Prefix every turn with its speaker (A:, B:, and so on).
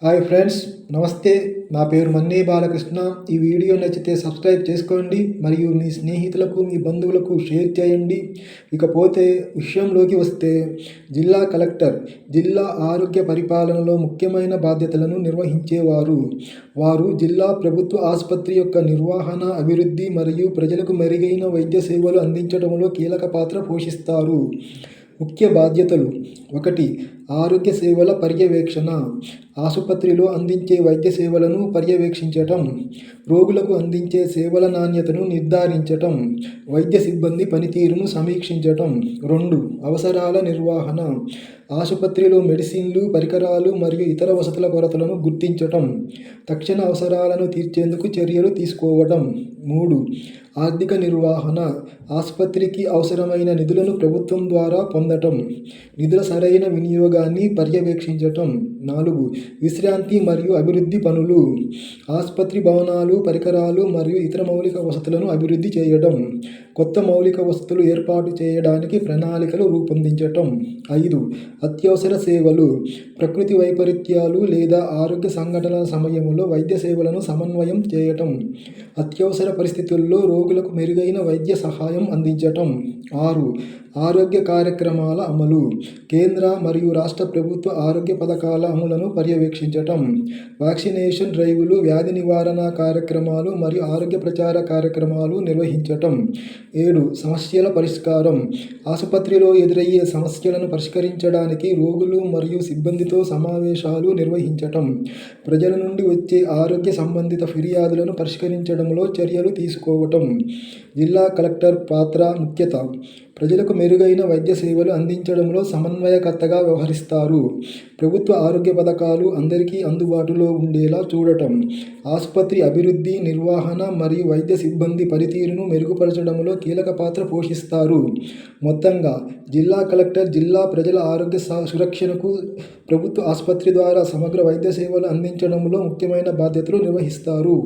A: Hi friends, నమస్తే. నా పేరు మన్నే బాలకృష్ణ. ఈ వీడియో నచ్చితే సబ్స్క్రైబ్ చేసుకోండి మరియు మీ స్నేహితులకు, మీ బంధువులకు షేర్ చేయండి. ఇకపోతే విషయంలోకి వస్తే, జిల్లా కలెక్టర్ జిల్లా ఆరోగ్య పరిపాలనలో ముఖ్యమైన బాధ్యతలను నిర్వహించేవారు. వారు జిల్లా ప్రభుత్వ ఆసుపత్రి యొక్క నిర్వహణ, అభివృద్ధి మరియు ప్రజలకు మెరుగైన వైద్య సేవలు అందించడంలో కీలక పాత్ర పోషిస్తారు. ముఖ్య బాధ్యతలు: 1. ఆరోగ్య సేవల పర్యవేక్షణ. ఆసుపత్రిలో అందించే వైద్య సేవలను పర్యవేక్షించటం, రోగులకు అందించే సేవల నాణ్యతను నిర్ధారించటం, వైద్య సిబ్బంది పనితీరును సమీక్షించటం. 2. అవసరాల నిర్వహణ. ఆసుపత్రిలో మెడిసిన్లు, పరికరాలు మరియు ఇతర వసతుల కొరతలను గుర్తించటం, తక్షణ అవసరాలను తీర్చేందుకు చర్యలు తీసుకోవటం. 3. ఆర్థిక నిర్వహణ. ఆసుపత్రికి అవసరమైన నిధులను ప్రభుత్వం ద్వారా పొందటం, నిధుల సరైన వినియోగాన్ని పర్యవేక్షించటం. 4. విశ్రాంతి మరియు అభివృద్ధి పనులు. ఆసుపత్రి భవనాలు, పరికరాలు మరియు ఇతర మౌలిక వసతులను అభివృద్ధి చేయడం, కొత్త మౌలిక వసతులు ఏర్పాటు చేయడానికి ప్రణాళికలు రూపొందించటం. 5. అత్యవసర సేవలు. ప్రకృతి వైపరీత్యాలు లేదా ఆరోగ్య సంఘటనల సమయంలో వైద్య సేవలను సమన్వయం చేయటం, అత్యవసర పరిస్థితుల్లో రోగులకు మెరుగైన వైద్య సహాయం అందించటం. 6. ఆరోగ్య కార్యక్రమాల అమలు. కేంద్ర మరియు రాష్ట్ర ప్రభుత్వ ఆరోగ్య పథకాల అమలును పర్యవేక్షించటం, వ్యాక్సినేషన్ డ్రైవ్లు, వ్యాధి నివారణ కార్యక్రమాలు మరియు ఆరోగ్య ప్రచార కార్యక్రమాలు నిర్వహించటం. 7. సమస్యల పరిష్కారం. ఆసుపత్రిలో ఎదురయ్యే సమస్యలను పరిష్కరించడానికి రోగులు మరియు సిబ్బందితో సమావేశాలు నిర్వహించటం, ప్రజల నుండి వచ్చే ఆరోగ్య సంబంధిత ఫిర్యాదులను పరిష్కరించడంలో చర్యలు తీసుకోవటం. జిల్లా కలెక్టర్ పాత్ర ముఖ్యత: ప్రజలకు మెరుగైన వైద్య సేవలు అందించడంలో సమన్వయకర్తగా వ్యవహరిస్తారు. ప్రభుత్వ ఆరోగ్య పథకాలు అందరికీ అందుబాటులో ఉండేలా చూడటం, ఆసుపత్రి అభివృద్ధి, నిర్వహణ మరియు వైద్య సిబ్బంది పనితీరును మెరుగుపరచడంలో కీలక పాత్ర పోషిస్తారు. మొత్తంగా, జిల్లా కలెక్టర్ జిల్లా ప్రజల ఆరోగ్య సురక్షణకు ప్రభుత్వ ఆసుపత్రి ద్వారా సమగ్ర వైద్య సేవలు అందించడంలో ముఖ్యమైన బాధ్యతలు నిర్వహిస్తారు.